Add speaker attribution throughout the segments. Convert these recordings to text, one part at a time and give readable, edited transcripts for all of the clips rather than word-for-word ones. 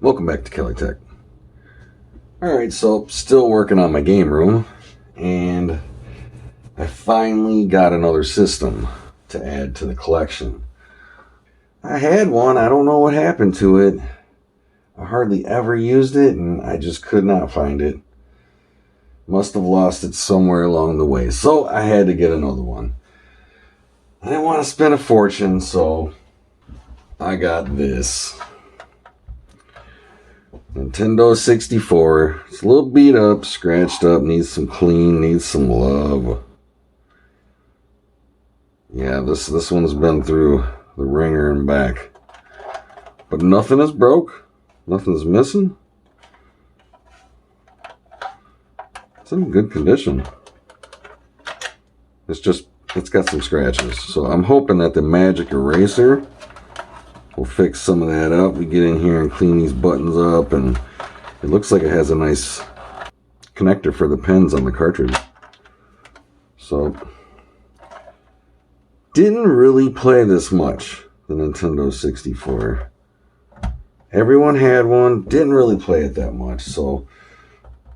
Speaker 1: Welcome back to Kelly Tech. Alright, so still working on my game room, and I finally got another system to add to the collection. I had one, I don't know what happened to it. I hardly ever used it, and I just could not find it. Must have lost it somewhere along the way, so I had to get another one. I didn't want to spend a fortune, so I got this. Nintendo 64. It's a little beat up, scratched up, needs some clean, needs some love. Yeah, this one's been through the ringer and back. But nothing is broke. Nothing's missing. It's in good condition. It's got some scratches. So I'm hoping that the magic eraser we'll fix some of that up. We get in here and clean these buttons up, and it looks like it has a nice connector for the pins on the cartridge. So, didn't really play this much, the Nintendo 64. Everyone had one, didn't really play it that much, so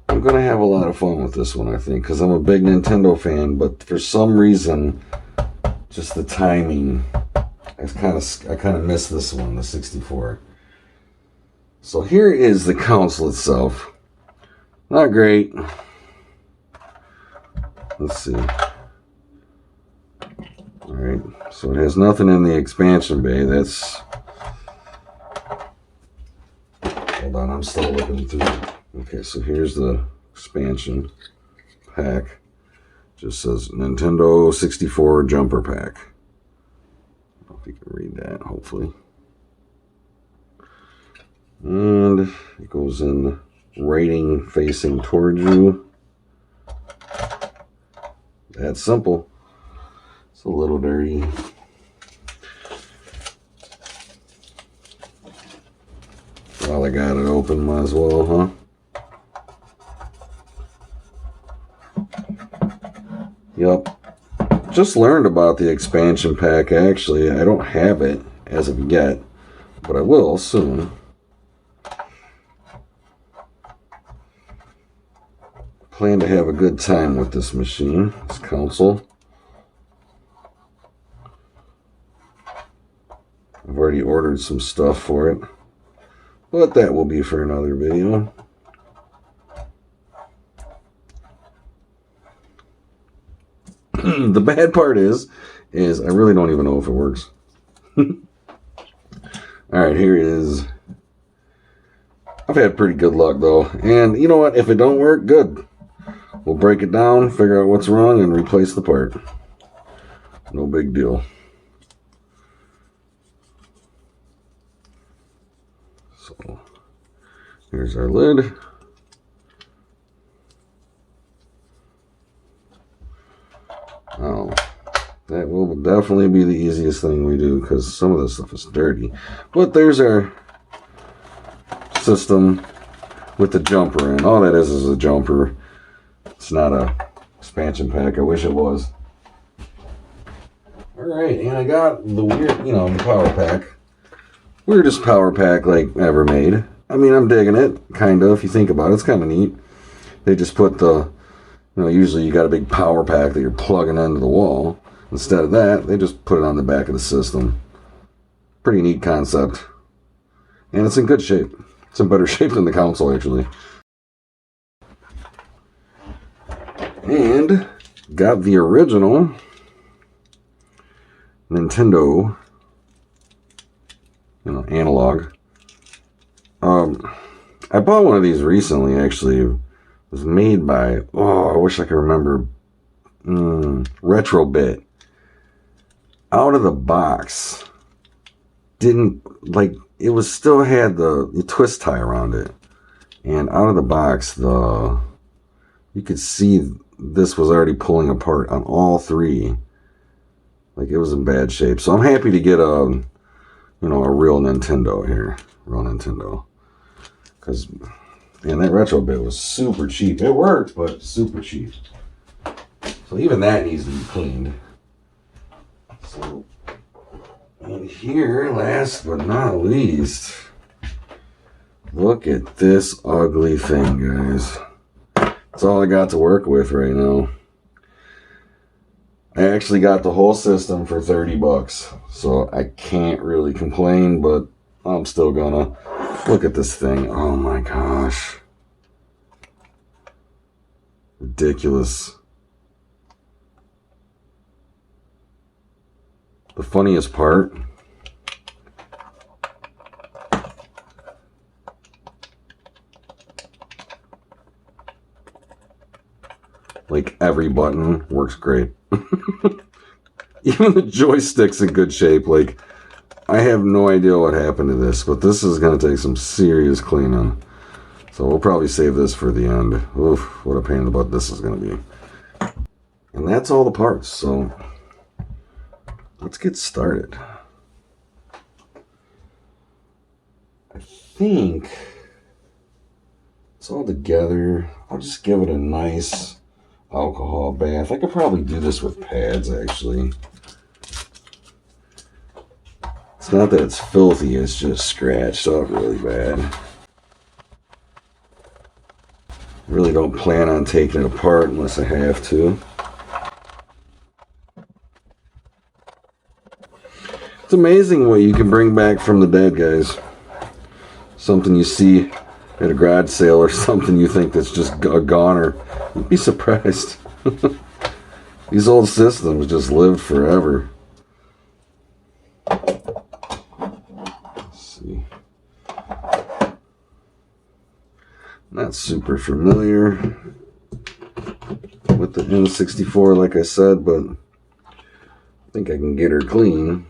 Speaker 1: I'm going to have a lot of fun with this one, I think, because I'm a big Nintendo fan, but for some reason, just the timing, I kind of missed this one, the 64. So here is the console itself. Not great. Let's see. Alright, so it has nothing in the expansion bay. That's... Hold on, I'm still looking through. Okay, so here's the expansion pack. Just says Nintendo 64 Jumper Pack. If you can read that, hopefully. And it goes in writing facing towards you. That's simple. It's a little dirty. While I got it open, might as well, huh? Yep. Just learned about the expansion pack, actually. I don't have it as of yet, but I will soon. Plan to have a good time with this machine, this console. I've already ordered some stuff for it, but that will be for another video. The bad part is I really don't even know if it works. Alright, here is... I've had pretty good luck, though. And you know what? If it don't work, good. We'll break it down, figure out what's wrong, and replace the part. No big deal. So, here's our lid. Oh, that will definitely be the easiest thing we do, because some of this stuff is dirty. But there's our system with the jumper in. All that is a jumper. It's not a expansion pack. I wish it was. Alright, and I got the weird, the power pack. Weirdest power pack like ever made. I mean, I'm digging it, kind of, if you think about it. It's kind of neat. They just put the... usually you got a big power pack that you're plugging into the wall. Instead of that, they just put it on the back of the system. Pretty neat concept. And it's in good shape. It's in better shape than the console, actually. And got the original Nintendo, analog. I bought one of these recently, actually. It was made by, I wish I could remember, Retrobit. Out of the box, it was still had the twist tie around it. And out of the box, you could see this was already pulling apart on all three. Like, it was in bad shape. So I'm happy to get a real Nintendo here. Real Nintendo. Because, man, that Retrobit was super cheap. It worked, but super cheap. So even that needs to be cleaned. So, and here, last but not least, Look at this ugly thing, guys. That's all I got to work with right now. I actually got the whole system for 30 bucks, so I can't really complain, but I'm still gonna. Look at this thing. Oh my gosh. Ridiculous. The funniest part, like every button works great. Even the joystick's in good shape. Like, I have no idea what happened to this, but this is going to take some serious cleaning. So we'll probably save this for the end. Oof, what a pain in the butt this is going to be. And that's all the parts, so let's get started. I think it's all together. I'll just give it a nice alcohol bath. I could probably do this with pads, actually. It's not that it's filthy, it's just scratched up really bad. Really don't plan on taking it apart unless I have to. It's amazing what you can bring back from the dead, guys. Something you see at a garage sale or something you think that's just a goner. You'd be surprised. These old systems just lived forever. Let's see. Not super familiar with the N64, like I said, but I think I can get her clean.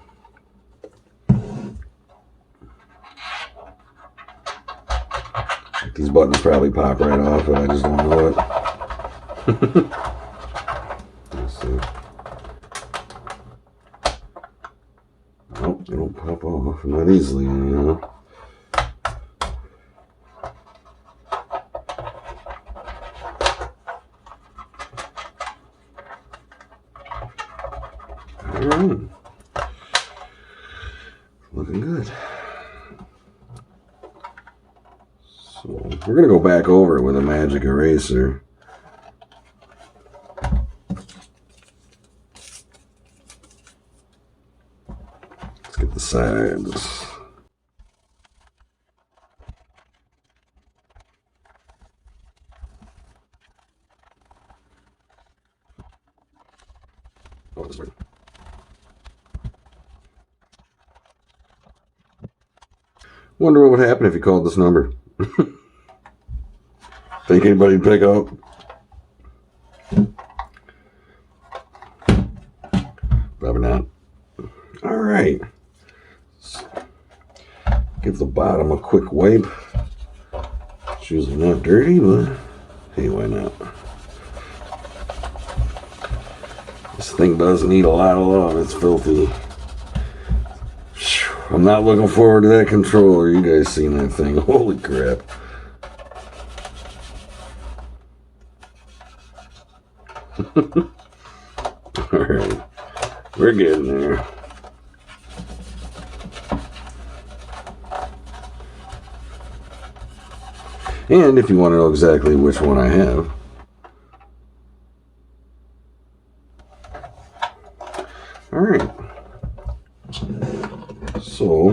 Speaker 1: These buttons probably pop right off, but I just don't know it. Let's see. Nope, they don't pop off. Not easily, you know. Alright. Looking good. So we're going to go back over it with a magic eraser. Let's get the sides. Oh, this way. Wonder what would happen if you called this number. Think anybody'd pick up? Probably not. Alright. Give the bottom a quick wipe. It's usually not dirty, but hey, why not? This thing does need a lot of love. It's filthy. I'm not looking forward to that controller. You guys seen that thing? Holy crap. Alright. We're getting there. And if you want to know exactly which one I have, alright. So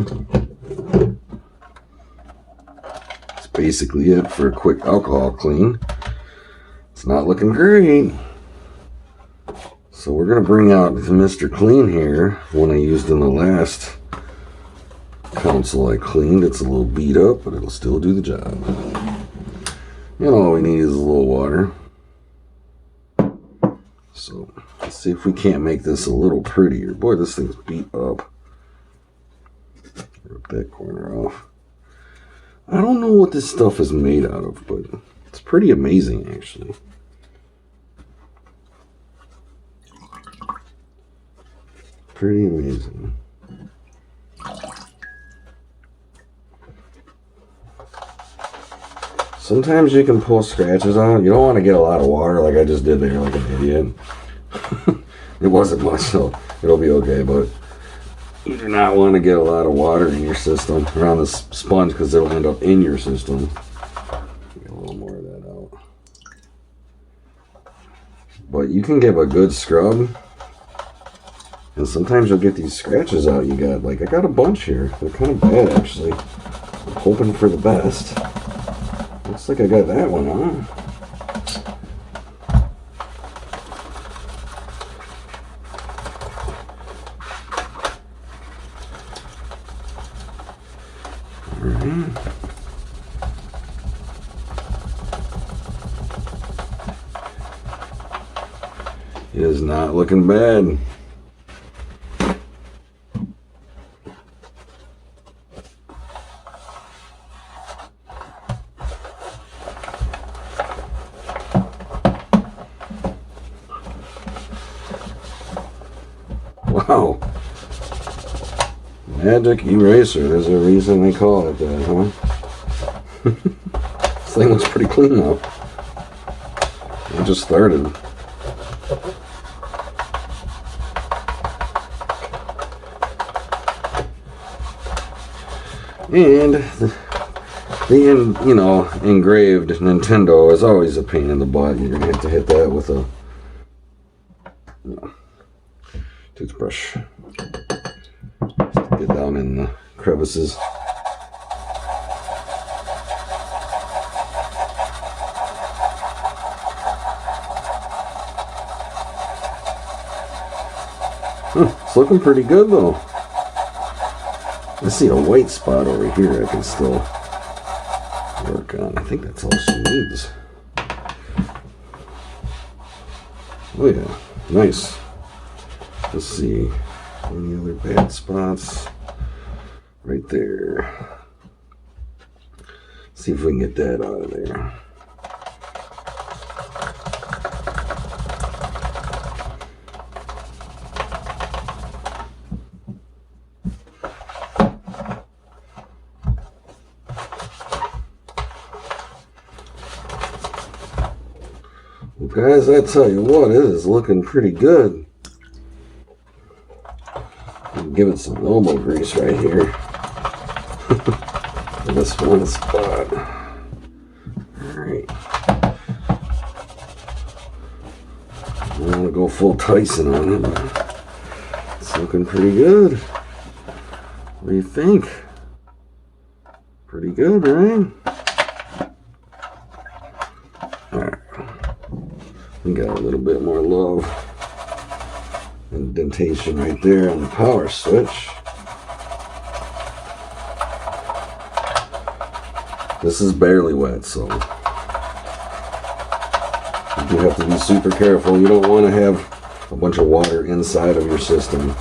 Speaker 1: that's basically it for a quick alcohol clean. It's not looking great. So we're going to bring out the Mr. Clean here, one I used in the last console I cleaned. It's a little beat up, but it'll still do the job. And all we need is a little water. So let's see if we can't make this a little prettier. Boy, this thing's beat up. Rip that corner off. I don't know what this stuff is made out of, but it's pretty amazing, actually. Pretty amazing. Sometimes you can pull scratches on it. You don't want to get a lot of water like I just did there like an idiot. It wasn't much, so it'll be okay, but You do not want to get a lot of water in your system around the sponge because it'll end up in your system. Get a little more of that out. But you can give a good scrub, and sometimes you'll get these scratches out you got. Like, I got a bunch here. They're kind of bad, actually. I'm hoping for the best. Looks like I got that one on. It is not looking bad. Wow. Magic eraser. There's a reason they call it that, huh? This thing looks pretty clean though. I just started. And the engraved Nintendo is always a pain in the butt. You're gonna have to hit that with a toothbrush. Get down in the crevices. It's looking pretty good though. I see a white spot over here I can still work on. I think that's all she needs. Oh yeah, nice. Let's see, any other bad spots? Right there. See if we can get that out of there. Guys, I tell you what, it is looking pretty good. Give it some elbow grease right here. For this one spot. Alright. I don't want to go full Tyson on it, but it's looking pretty good. What do you think? Pretty good, right? We got a little bit more love. Indentation right there on the power switch. This is barely wet, so you do have to be super careful. You don't want to have a bunch of water inside of your system.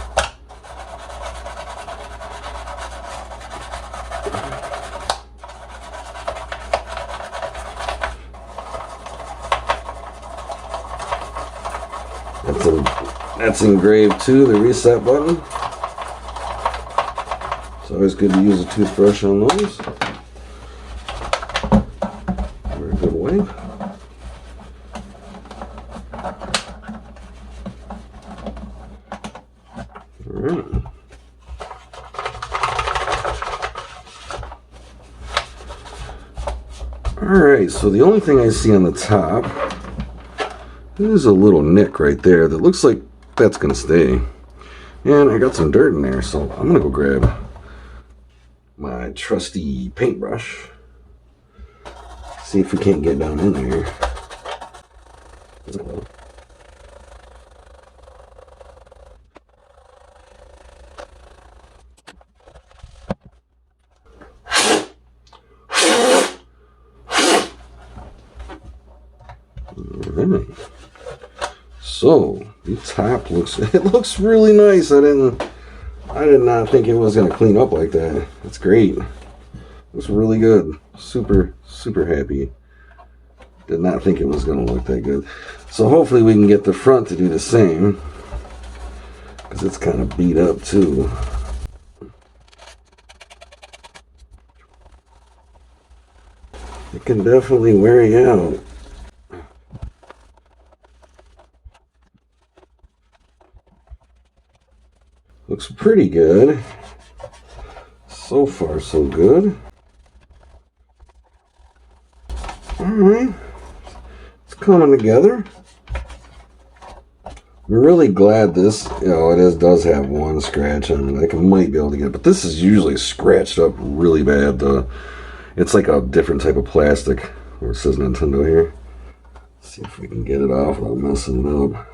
Speaker 1: That's engraved too, the reset button. It's always good to use a toothbrush on those. Very good wipe. Alright. Alright, so the only thing I see on the top is a little nick right there that looks like that's gonna stay. And I got some dirt in there, so I'm gonna go grab my trusty paintbrush. See if we can't get down in there. Alright. So the top looks really nice. I did not think it was gonna clean up like that. It's great. Looks really good. Super happy. Did not think it was gonna look that good. So hopefully we can get the front to do the same, because it's kind of beat up too. It can definitely wear you out. Looks pretty good. So far, so good. Alright. It's coming together. I'm really glad this, does have one scratch on it. I might be able to get it, but this is usually scratched up really bad. It's like a different type of plastic, where it says Nintendo here. Let's see if we can get it off without messing it up.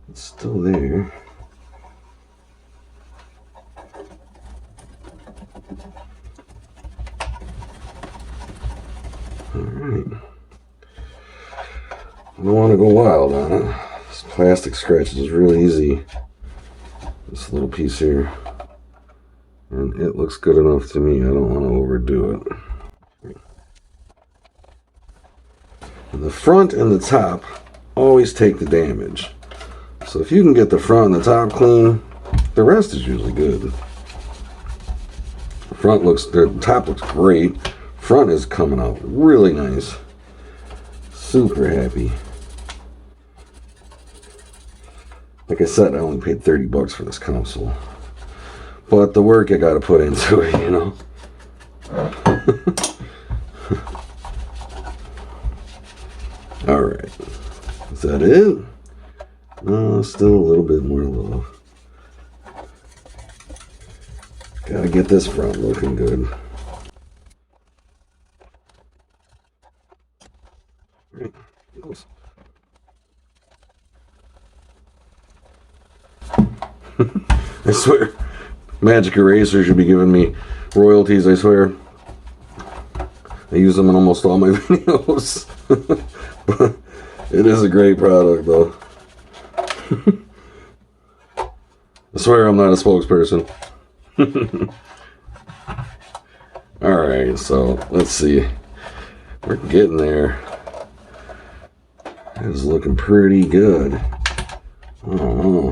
Speaker 1: It's still there. Alright. I don't want to go wild on it. This plastic scratches is really easy. This little piece here. And it looks good enough to me. I don't want to overdo it. And the front and the top always take the damage. So if you can get the front and the top clean, the rest is usually good. The top looks great. Front is coming out really nice. Super happy. Like I said, I only paid $30 for this console. But the work I gotta put into it, you know. Alright. Is that it? No, still a little bit more low. Gotta get this front looking good. Right. Close. I swear, Magic Eraser should be giving me royalties, I swear. I use them in almost all my videos. But it is a great product, though. I swear I'm not a spokesperson. Alright, so let's see. We're getting there. It is looking pretty good. I don't know.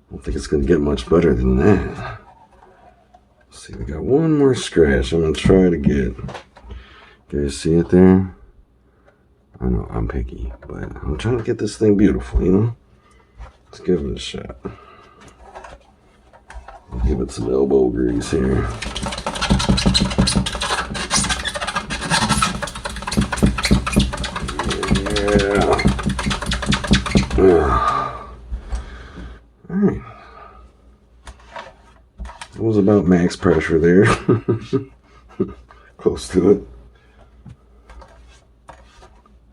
Speaker 1: I don't think it's going to get much better than that. Let's see, we got one more scratch. I'm going to try to get. Can you see it there? I know I'm picky, but I'm trying to get this thing beautiful, you know? Let's give it a shot. Give it some elbow grease here. Yeah. Alright. It was about max pressure there. Close to it.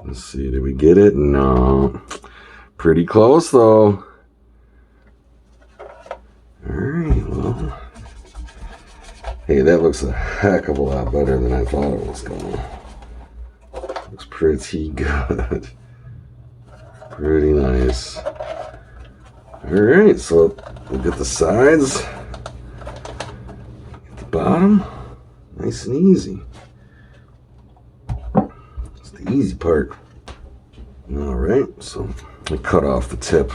Speaker 1: Let's see, did we get it? No. Pretty close though. Alright, well. Hey, that looks a heck of a lot better than I thought it was gonna. Looks pretty good. Pretty nice. Alright, so we'll get the sides. Get the bottom. Nice and easy. It's the easy part. Alright, so I cut off the tip.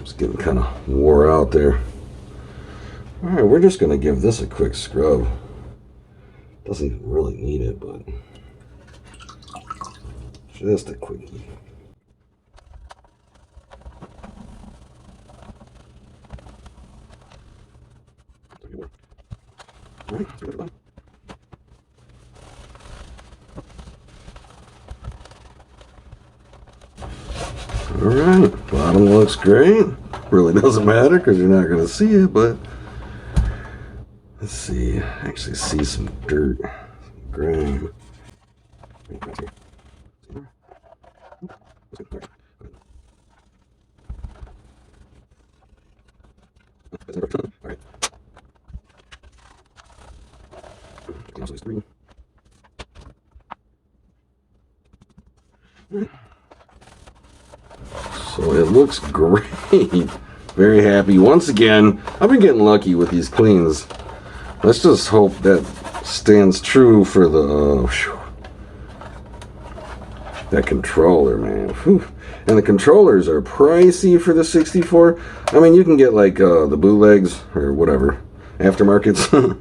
Speaker 1: It's getting kind of wore out there. Alright, we're just going to give this a quick scrub. Doesn't even really need it, but just a quickie. Alright, bottom looks great. Really doesn't matter because you're not going to see it, but let's see. I actually see some dirt, some grime. Alright. So it looks great. Very happy. Once again, I've been getting lucky with these cleans. Let's just hope that stands true for the that controller, man. Whew. And the controllers are pricey for the 64. I mean, you can get like the bootlegs or whatever, aftermarkets.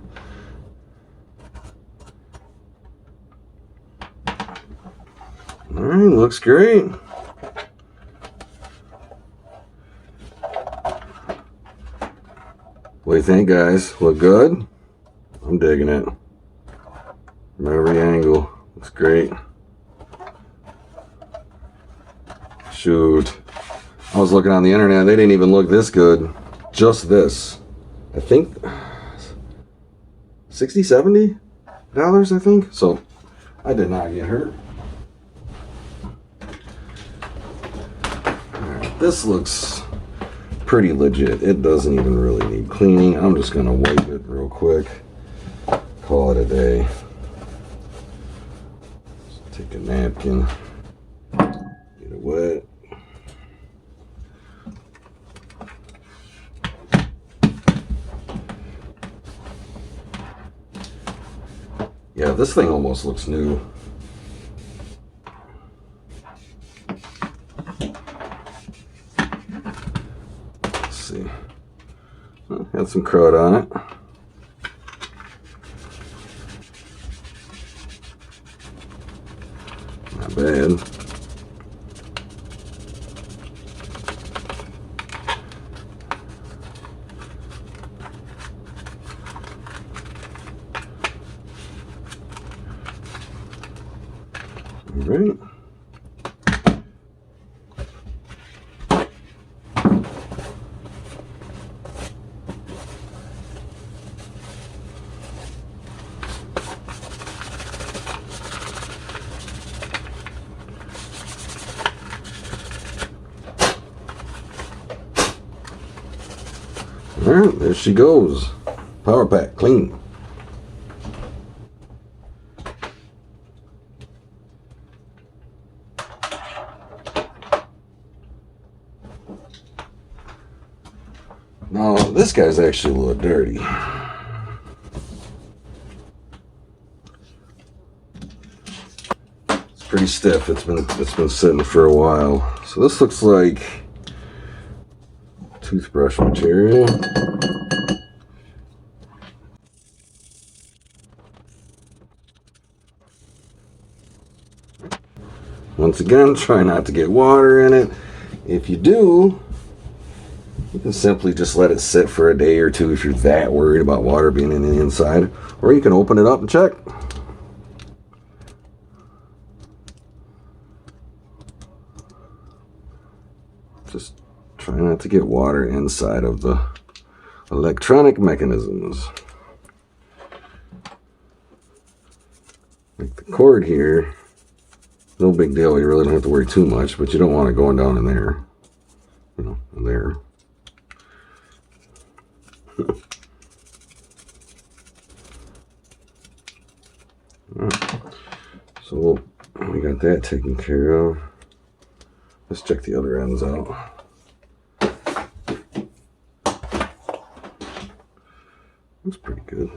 Speaker 1: Alright, looks great. What do you think, guys? Look good? I'm digging it. From every angle. Looks great. Shoot. I was looking on the internet. They didn't even look this good. Just this. I think $60, $70, I think. So I did not get hurt. Alright, this looks pretty legit. It doesn't even really need cleaning. I'm just gonna wipe it real quick. Call it a day. Just take a napkin. Get it wet. Yeah, this thing almost looks new. Let's see. Oh, got some crud on it. Not bad. All right. All right, there she goes. Power pack, clean. Now, this guy's actually a little dirty. It's pretty stiff. It's been sitting for a while. So this looks like toothbrush material. Once again, try not to get water in it. If you do, you can simply just let it sit for a day or two if you're that worried about water being in the inside. Or you can open it up and check. Just try not to get water inside of the electronic mechanisms. Like the cord here, no big deal. You really don't have to worry too much, but you don't want it going down in there. You know, in there. Right. So we got that taken care of. Let's check the other ends out. Looks pretty good.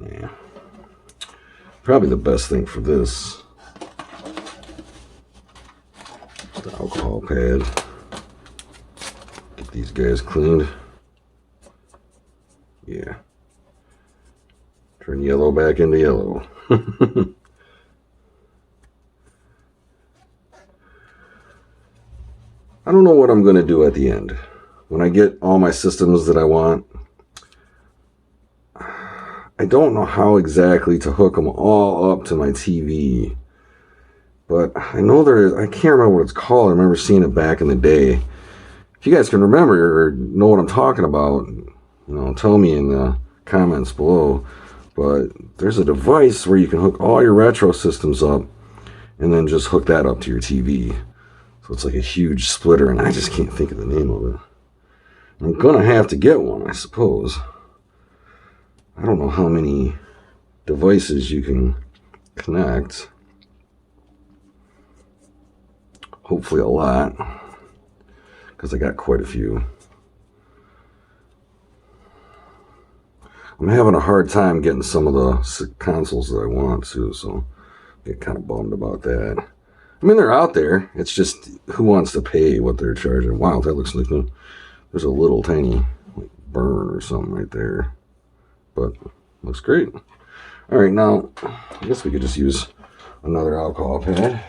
Speaker 1: Yeah. Probably the best thing for this is the alcohol pad. Get these guys cleaned. Yeah. Turn yellow back into yellow. I don't know what I'm going to do at the end. When I get all my systems that I want, I don't know how exactly to hook them all up to my TV. But I know there is, I can't remember what it's called. I remember seeing it back in the day. If you guys can remember or know what I'm talking about, you know, tell me in the comments below. But there's a device where you can hook all your retro systems up and then just hook that up to your TV. So it's like a huge splitter, and I just can't think of the name of it. I'm gonna have to get one, I suppose. I don't know how many devices you can connect. Hopefully a lot, because I got quite a few. I'm having a hard time getting some of the consoles that I want to, so I get kind of bummed about that. I mean, they're out there. It's just who wants to pay what they're charging. Wow, that looks like new. There's a little tiny like, burn or something right there, but looks great. All right, now I guess we could just use another alcohol pad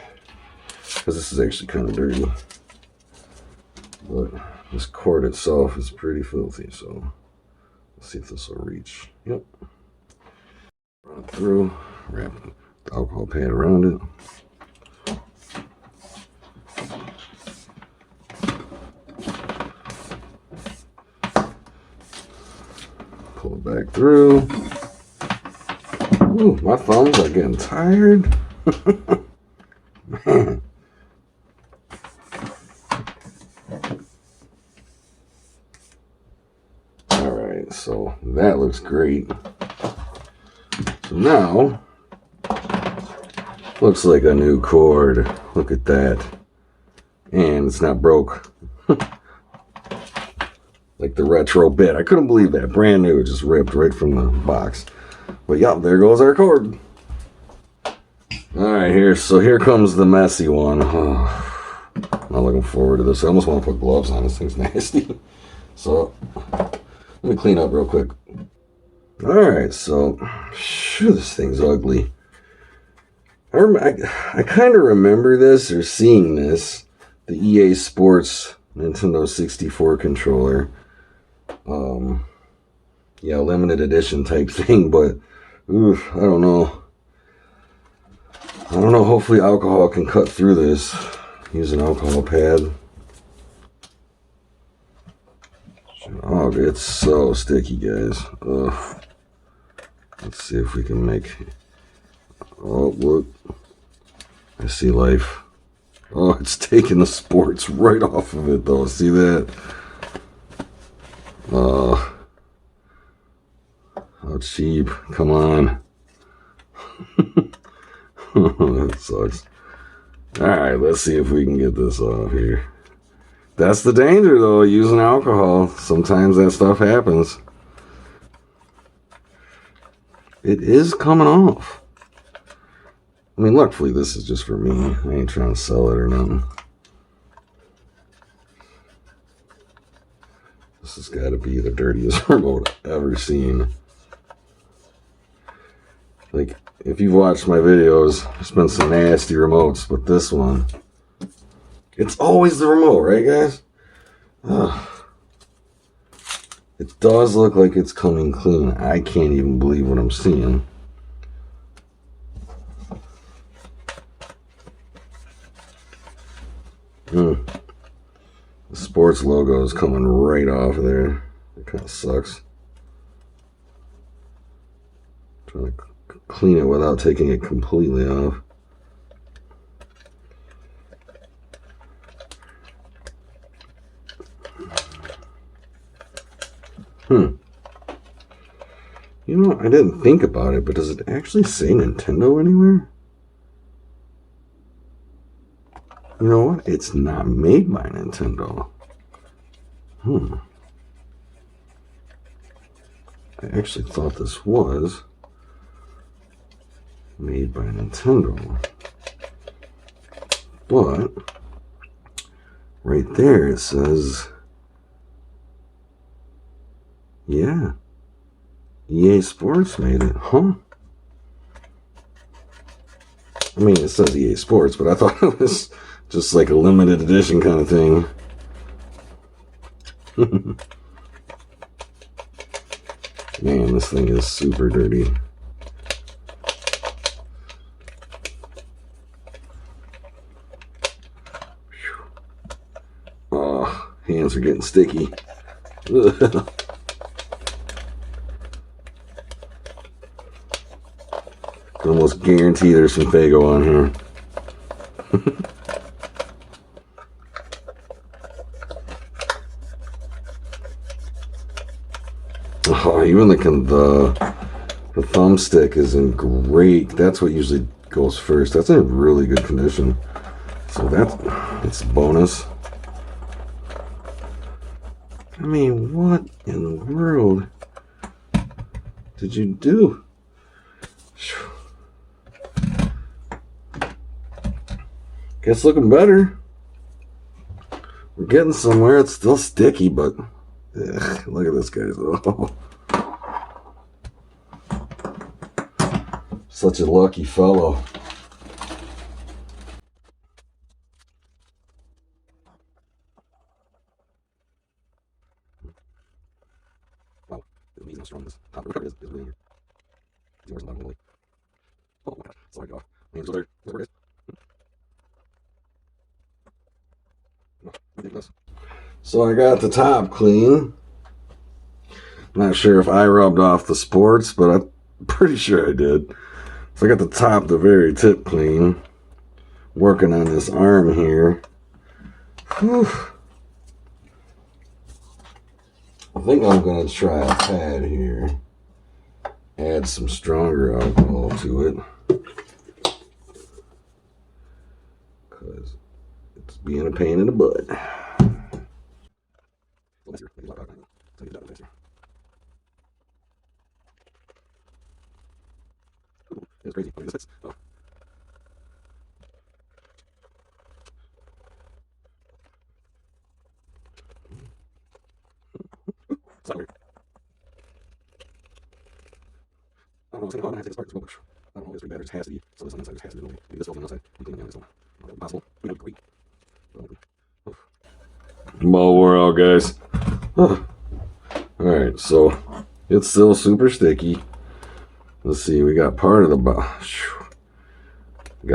Speaker 1: because this is actually kind of dirty. But this cord itself is pretty filthy, so let's see if this will reach. Yep. Run it through, wrap the alcohol pad around it. Pull it back through. Ooh, my thumbs are getting tired. Man. Alright, so that looks great. So now, looks like a new cord. Look at that. And it's not broke. Like the retro bit. I couldn't believe that. Brand new. It just ripped right from the box. But yeah, there goes our cord. Alright, here comes the messy one. Oh, not looking forward to this. I almost want to put gloves on. This thing's nasty. So, let me clean up real quick. Alright, so, phew, this thing's ugly. I kind of remember this, or seeing this. The EA Sports Nintendo 64 controller. Yeah, limited edition type thing, but oof, I don't know. Hopefully alcohol can cut through this. Use an alcohol pad. Oh, it's so sticky, guys. Ugh. Let's see if we can make... Oh, look. I see life. Oh, it's taking the sports right off of it, though. See that? How cheap. Come on. That sucks. Alright, let's see if we can get this off here. That's the danger, though, using alcohol. Sometimes that stuff happens. It is coming off. I mean, luckily, this is just for me. I ain't trying to sell it or nothing. This has got to be the dirtiest remote I've ever seen. Like, if you've watched my videos, there's been some nasty remotes, but this one, it's always the remote, right, guys? Ugh. It does look like it's coming clean. I can't even believe what I'm seeing. The sports logo is coming right off of there. It kind of sucks. Trying to clean it without taking it completely off. You know, I didn't think about it, but does it actually say Nintendo anywhere? You know what? It's not made by Nintendo. I actually thought this was made by Nintendo. But right there it says, yeah, EA Sports made it, huh? I mean, it says EA Sports, but I thought it was just like a limited edition kind of thing. Man, this thing is super dirty. Oh, hands are getting sticky. Almost guarantee there's some Fago on here. Oh, even the thumbstick is in great. That's what usually goes first. That's in really good condition. So that's a bonus. I mean, what in the world did you do? Guess looking better. We're getting somewhere. It's still sticky, but ugh, look at this, guys. Oh. Such a lucky fellow. Wow, it's amazing how strong this top of is really here. See where's the bottom, oh my god, sorry, God. Man, still there. Where is it? Oh, ridiculous. So I got the top clean. Not sure if I rubbed off the sports, but I'm pretty sure I did. So I got the top, the very tip clean. Working on this arm here. Whew. I think I'm going to try a pad here. Add some stronger alcohol to it. Because it's being a pain in the butt. It's crazy. Oh. It's not weird. I don't know what's going on. I have to take this apart. I don't know. It's pretty bad. It just has to be. So this on the inside just has to be. Maybe this whole thing outside. You clean it down this one. Possible. We have great. Ball wore out, guys. Alright, so it's still super sticky. Let's see, we got part of the got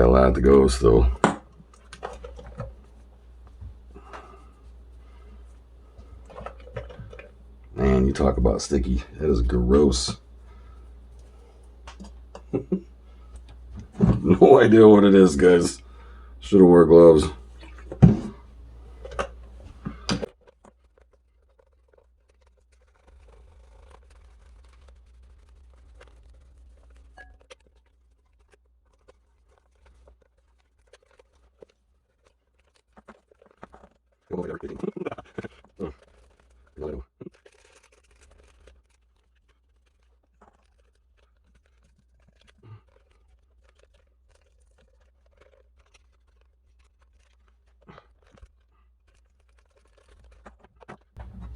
Speaker 1: a lot to go still. Man, you talk about sticky. That is gross. No idea what it is, guys. Should have wore gloves.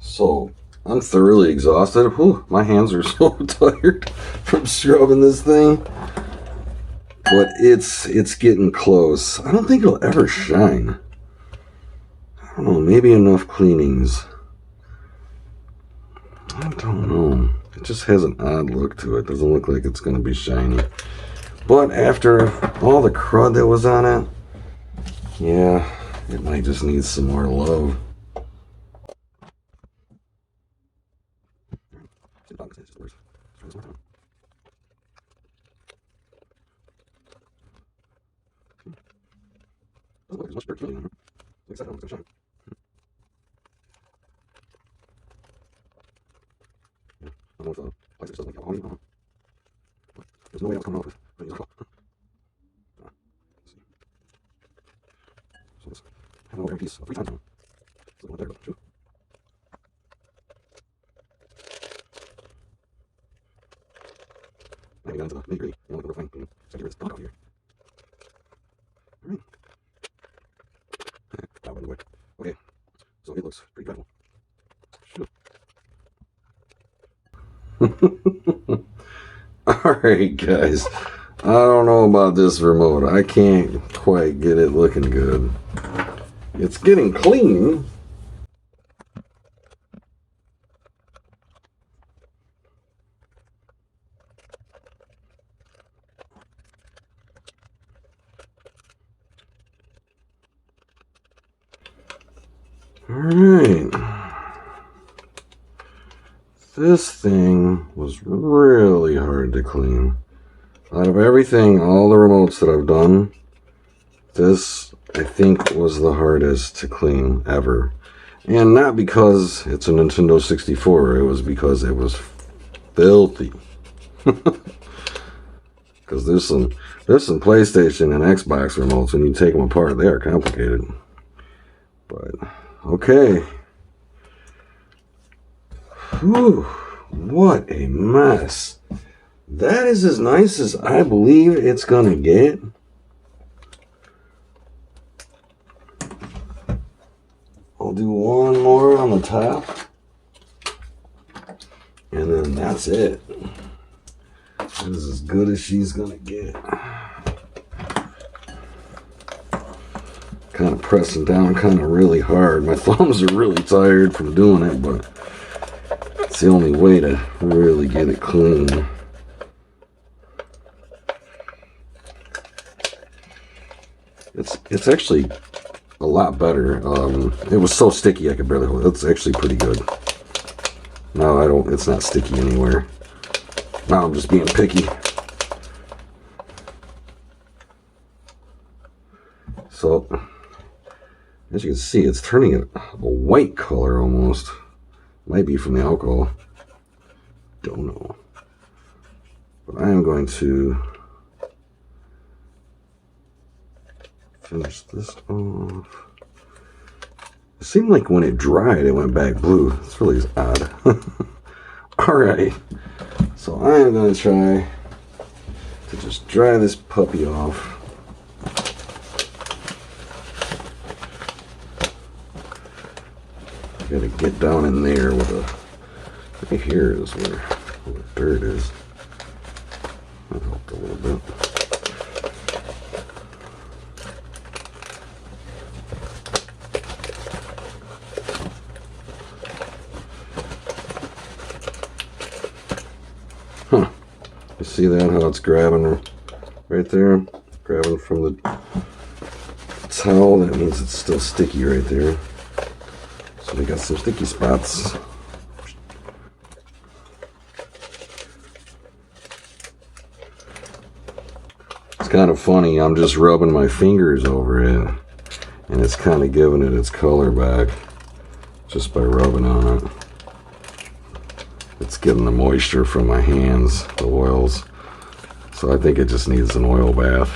Speaker 1: So I'm thoroughly exhausted. Whew, my hands are so tired from scrubbing this thing. But it's getting close. I don't think it'll ever shine. I don't know, maybe enough cleanings. I don't know. It just has an odd look to it. Doesn't look like it's going to be shiny. But after all the crud that was on it, yeah, it might just need some more love. There's much dirt on it. At least I don't know it's going to shine. Yeah, I don't know if the plastic doesn't like alcohol anymore. There's no way I was coming off with alcohol. Let's see. So this, I have another piece of 3 times now. So there we go. Shoot. Now we got into the nitty-gritty. You know, like the real fine cleaning. So get rid of this dog out here. Alright. That by the way. Okay. So it looks pretty dreadful. Shoot. Alright, guys. I don't know about this remote. I can't quite get it looking good. It's getting clean. Alright. This thing was really hard to clean. Out of everything, all the remotes that I've done, this, I think, was the hardest to clean ever. And not because it's a Nintendo 64, it was because it was filthy. Because there's some PlayStation and Xbox remotes, when you take them apart, they are complicated. But, okay. Whew, what a mess. That is as nice as I believe it's gonna get. I'll do one more on the top. And then that's it. This is as good as she's gonna get. Kind of pressing down kind of really hard. My thumbs are really tired from doing it, but it's the only way to really get it clean. It's actually a lot better. It was so sticky I could barely hold it. It's actually pretty good. No, it's not sticky anywhere. Now I'm just being picky. So, as you can see, it's turning it a white color almost. Might be from the alcohol. Don't know. But I am going to finish this off. It seemed like when it dried, it went back blue. It's really odd. Alright. So I am going to try to just dry this puppy off. Gotta get down in there with a, right here is where the dirt is. That helped a little bit. Huh. You see that, how it's grabbing right there? Grabbing from the towel, that means it's still sticky right there. So we got some sticky spots. It's kind of funny, I'm just rubbing my fingers over it and it's kind of giving it its color back just by rubbing on it. It's getting the moisture from my hands, the oils. So I think it just needs an oil bath.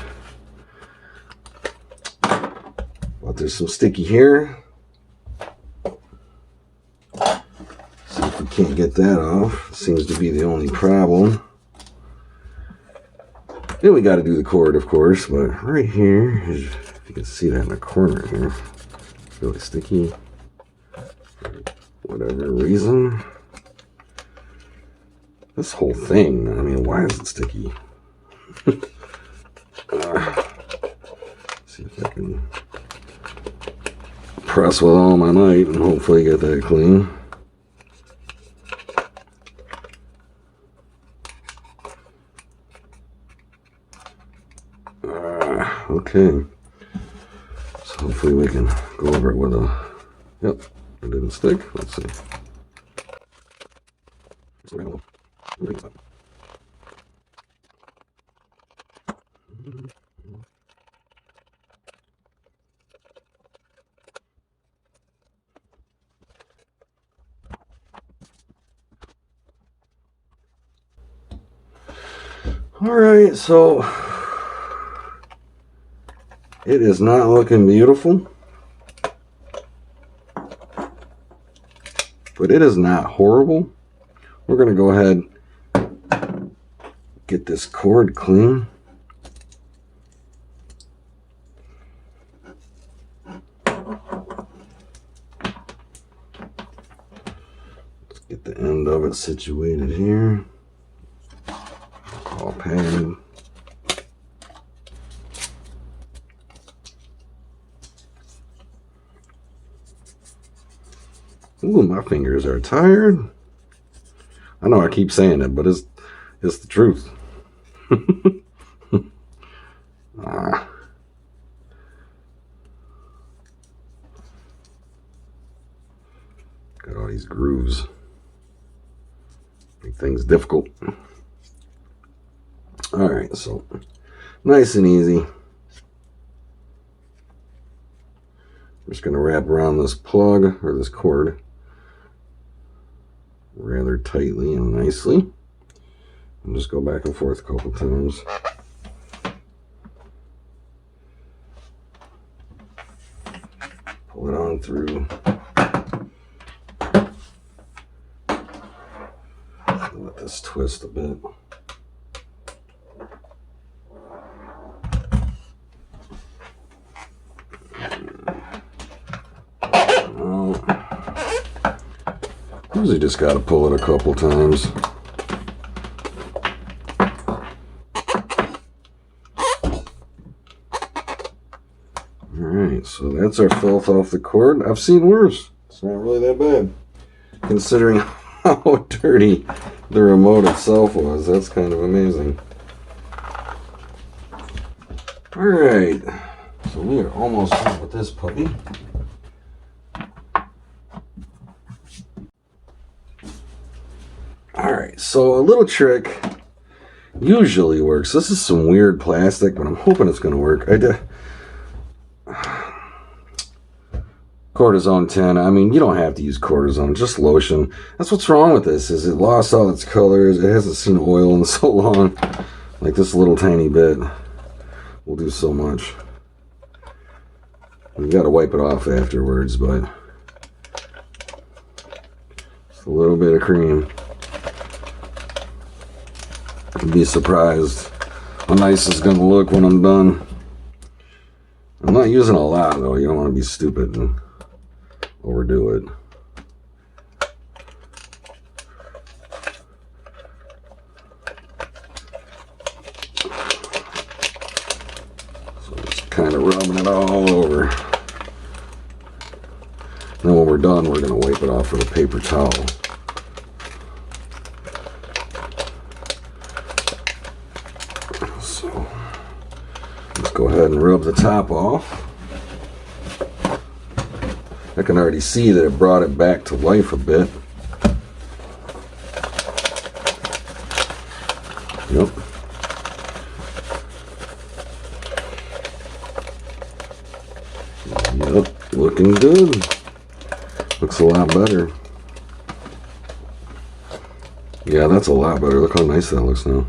Speaker 1: But there's some sticky here. See if we can't get that off. Seems to be the only problem. Then we got to do the cord, of course, but right here, if you can see that in the corner here, it's really sticky for whatever reason. This whole thing, I mean, why is it sticky? See if I can press with all my might and hopefully get that clean. Okay, so hopefully we can go over it with a, yep, it didn't stick. Let's see. All right, so it is not looking beautiful, but it is not horrible. We're going to go ahead and get this cord clean. Let's get the end of it situated here. All padded. Ooh, my fingers are tired. I know I keep saying it, but it's the truth. Ah. Got all these grooves. Make things difficult. All right, so nice and easy. I'm just going to wrap around this plug or this cord rather tightly and nicely, and just go back and forth a couple times. Pull it on through. Let this twist a bit. Usually just got to pull it a couple times. Alright, so that's our filth off the cord. I've seen worse. It's not really that bad. Considering how dirty the remote itself was. That's kind of amazing. Alright, so we are almost done with this puppy. Alright, so a little trick usually works. This is some weird plastic, but I'm hoping it's going to work. Cortisone 10. I mean, you don't have to use cortisone, just lotion. That's what's wrong with this, is it lost all its colors. It hasn't seen oil in so long. Like this little tiny bit will do so much. You got to wipe it off afterwards, but just a little bit of cream. You'd be surprised how nice it's going to look when I'm done. I'm not using a lot though. You don't want to be stupid and overdo it. So just kind of rubbing it all over. And then when we're done, we're going to wipe it off with a paper towel. So let's go ahead and rub the top off. I can already see that it brought it back to life a bit. Yep. Yep, looking good. Looks a lot better. Yeah, that's a lot better. Look how nice that looks now.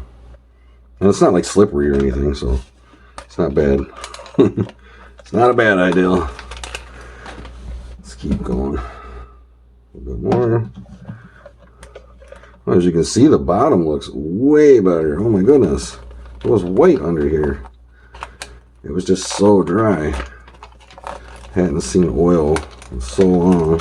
Speaker 1: And it's not like slippery or anything, so it's not bad. It's not a bad idea. Keep going. A little bit more. Well, as you can see, the bottom looks way better. Oh my goodness. It was white under here. It was just so dry. Hadn't seen oil in so long.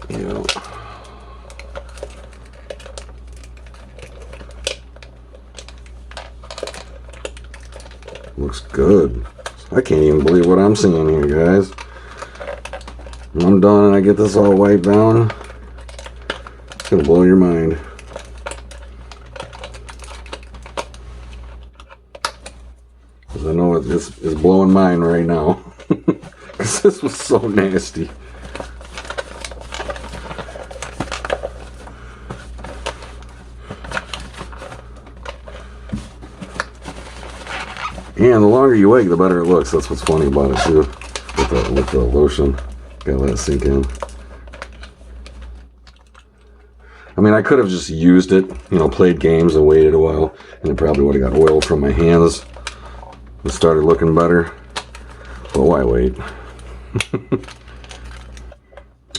Speaker 1: Yeah. Looks good. I can't even believe what I'm seeing here, guys. When I'm done and I get this all wiped down, it's gonna blow your mind. Because I know it's blowing mine right now. Because this was so nasty. And the longer you wait, the better it looks. That's what's funny about it too. With the lotion. Gotta let it sink in. I mean, I could have just used it, you know, played games and waited a while, and it probably would have got oil from my hands and started looking better. But why wait?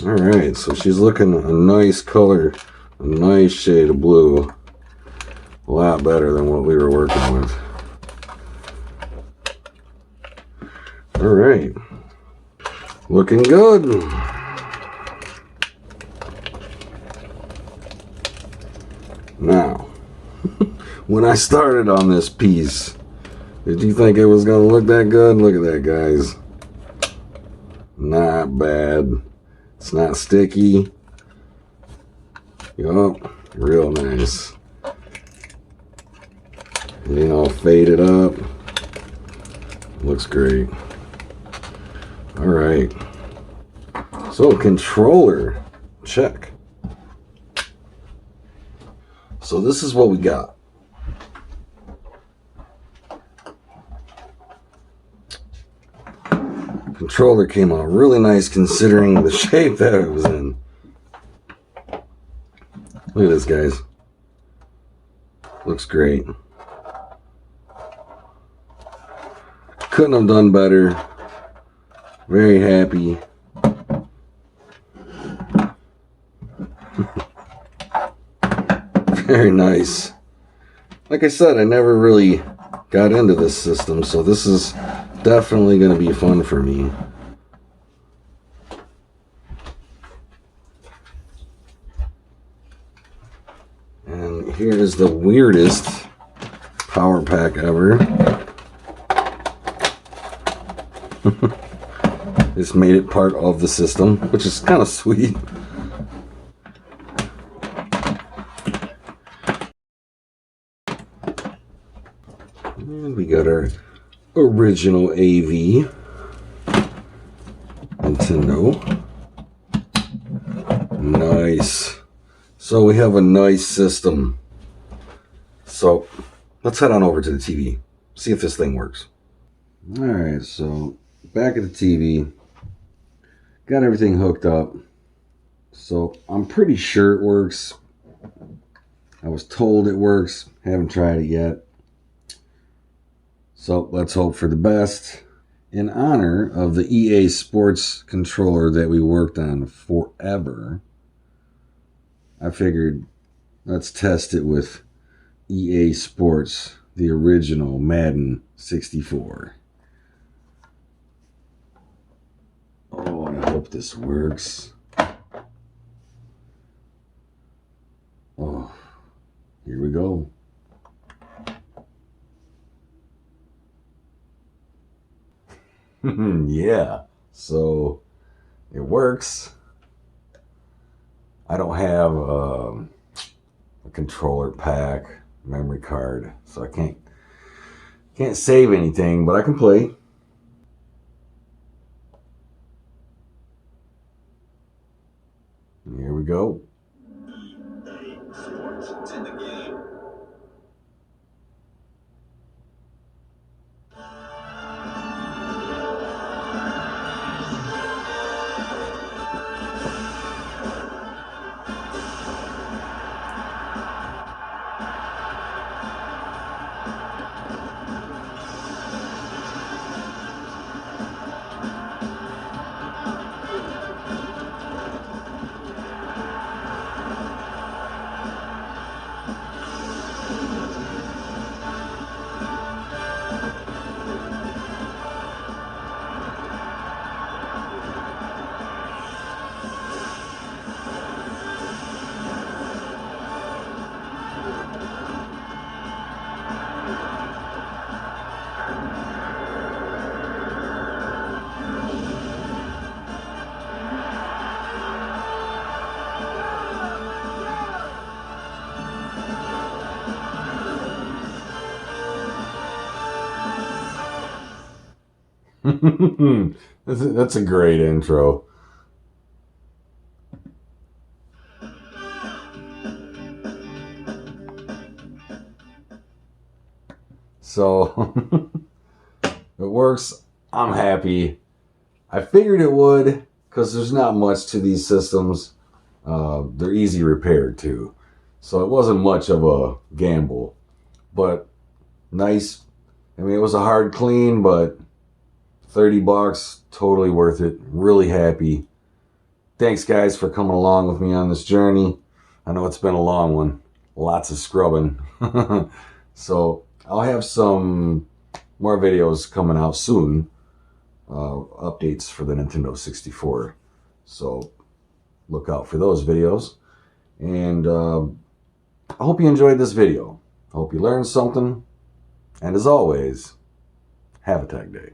Speaker 1: Alright, so she's looking a nice color, a nice shade of blue. A lot better than what we were working with. All right, looking good. Now, when I started on this piece, did you think it was going to look that good? Look at that, guys. Not bad. It's not sticky. Yup, real nice. You know, faded up. Looks great. All right, so controller, check. So this is what we got. Controller came out really nice considering the shape that it was in. Look at this, guys. Looks great. Couldn't have done better. Very happy. Very nice. Like I said, I never really got into this system, so this is definitely going to be fun for me. And here is the weirdest power pack ever. This made it part of the system, which is kind of sweet. And we got our original AV Nintendo. Nice. So we have a nice system. So let's head on over to the TV, see if this thing works. Alright, so back at the TV, got everything hooked up. So I'm pretty sure it works. I was told it works, haven't tried it yet. So let's hope for the best. In honor of the EA Sports controller that we worked on forever, I figured let's test it with EA Sports, the original Madden 64. Oh, I hope this works. Oh, here we go. Yeah, so it works. I don't have a controller pack, memory card, so I can't save anything, but I can play. Here we go. EA Sports, it's in the game. That's a great intro. So it works. I'm happy. I figured it would because there's not much to these systems. They're easy repaired too. So it wasn't much of a gamble, but nice. I mean, it was a hard clean, but $30, totally worth it. Really happy. Thanks, guys, for coming along with me on this journey. I know it's been a long one. Lots of scrubbing. So I'll have some more videos coming out soon. Updates for the Nintendo 64. So look out for those videos. And I hope you enjoyed this video. I hope you learned something. And as always, have a tech day.